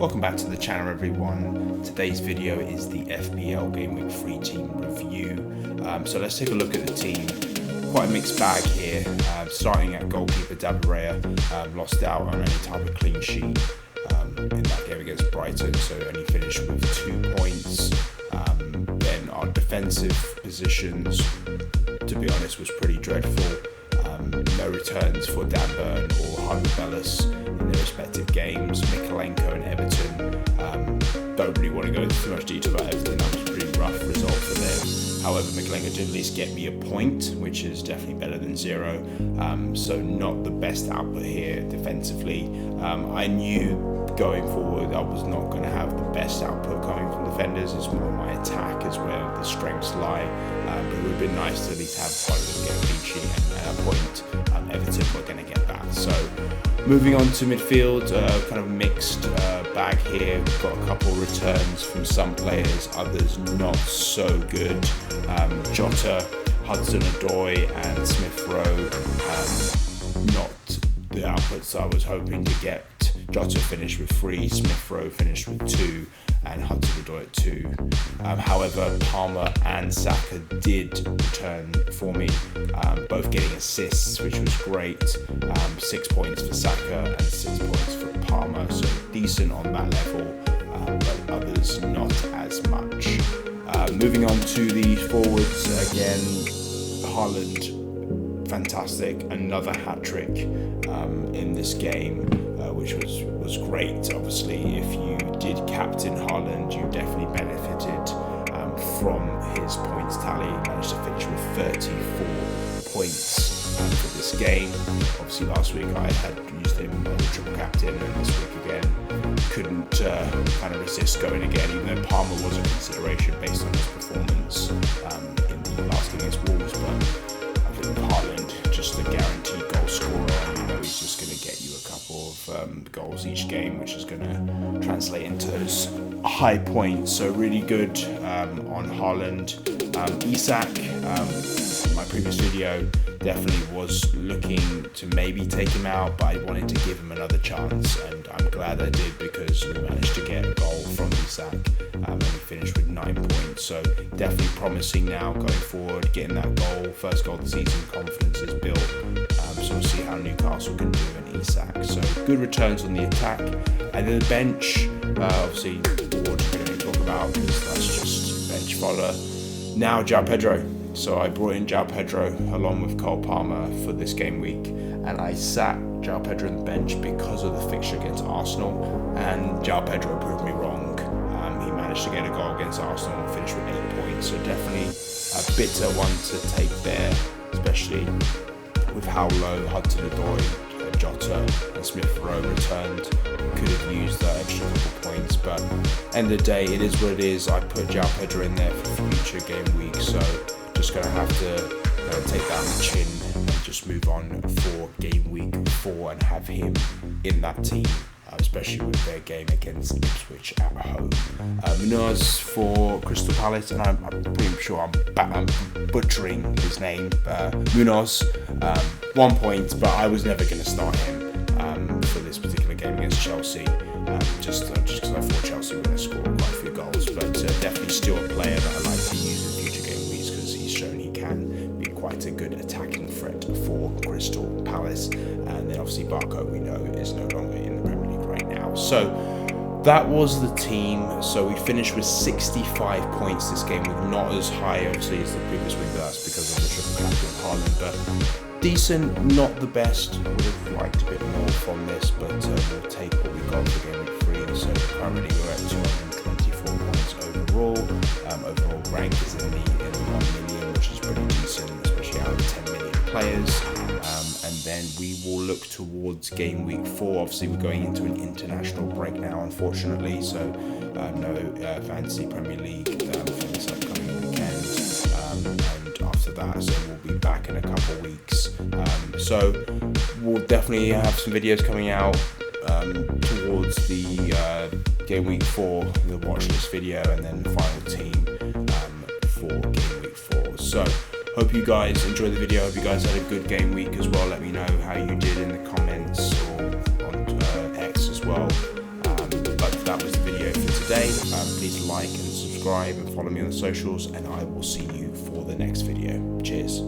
Welcome back to the channel, everyone. Today's video is the FPL Game Week 3 team review. So let's take a look at the team. Quite a mixed bag here. Starting at goalkeeper, David lost out on any type of clean sheet in that game against Brighton, so only finished with 2 points. Then our defensive positions, to be honest, was pretty dreadful. No returns for Dan Burn or Harvey Bellis in their respective games. Mikolenko and Everton. Don't really want to go into too much detail about Everton. That was a pretty rough result for them. However, Mikolenko did at least get me a point, which is definitely better than 0. So not the best output here defensively. I knew going forward I was not going to have the best output coming from defenders. It's more my attack is where the strengths lie. But it would have been nice to at least have one of them get a clean sheet and a point. Everton were going to get that. So moving on to midfield, kind of mixed bag here. We've got a couple returns from some players, others not so good. Jota, Hudson-Odoi and Smith Rowe, not the outputs I was hoping to get. Jota finished with 3, Smith Rowe finished with 2, and Hudson-Odoi at 2. However, Palmer and Saka did return for me, both getting assists, which was great. 6 points for Saka and 6 points for Palmer, so decent on that level, but others not as much. Moving on to the forwards, again, Haaland, fantastic, another hat-trick in this game, which was great. Obviously, if you did captain Haaland, you definitely benefited from his points tally. Managed to finish with 34 points for this game. Obviously, last week I had used him as a triple captain, and this week again couldn't kind of resist going again, even though Palmer was a consideration based on his performance in the last game against Wolves. But I think Haaland, just a guaranteed goal scorer, you know, he's just going to get you a couple of goals each game, which is going to translate into those high points. So really good on Haaland. Isak, my previous video, definitely was looking to maybe take him out, but I wanted to give him another chance, and I'm glad I did, because we managed to get a goal from Isak, and we finished with 9 points. So definitely promising now going forward, getting that goal, first goal of the season, confidence is built. So we'll see how Newcastle can do in Isak. So good returns on the attack. And then the bench, obviously Ward we're going to talk about, because that's just bench fodder. Now João Pedro. So I brought in João Pedro along with Cole Palmer for this game week, and I sat João Pedro on the bench because of the fixture against Arsenal, and João Pedro proved me wrong. He managed to get a goal against Arsenal and finish with 8 points, so definitely a bitter one to take there, especially with how low Hudson-Odoi, Jota and Smith Rowe returned. Could have used that extra couple points, but end of the day, it is what it is. I put João Pedro in there for future game weeks, so just going to have to take that on the chin and just move on for game week 4 and have him in that team, especially with their game against Ipswich at home. Munoz for Crystal Palace, and I'm pretty sure I'm butchering his name. Munoz, 1 point, but I was never going to start him for this particular game against Chelsea, just because I thought Chelsea were going to score quite a few goals, but definitely still a player that I like to use in future game weeks, because he's shown he can be quite a good attacking threat for Crystal Palace. And then obviously Barco, we know, is no longer in the Premier League right now. So that was the team. So we finished with 65 points this game, with not as high obviously as the previous week, but that's because of the triple captain Haaland, but decent, not the best. Would have liked a bit more from this, but we'll take what we got for game week 3. So currently we're at 224 points overall. Overall rank is in the 1 million, which is pretty decent, especially out of 10 million players. And then we will look towards game week 4. Obviously, we're going into an international break now, unfortunately, so no fantasy Premier League for this upcoming weekend. And after that, so we'll be back in a couple of weeks. So we'll definitely have some videos coming out towards the game week 4, the watch list video, and then the final team for game week 4. So hope you guys enjoyed the video. Hope you guys had a good game week as well. Let me know how you did in the comments or on X as well. But that was the video for today. Please like and subscribe and follow me on the socials, and I will see you for the next video. Cheers.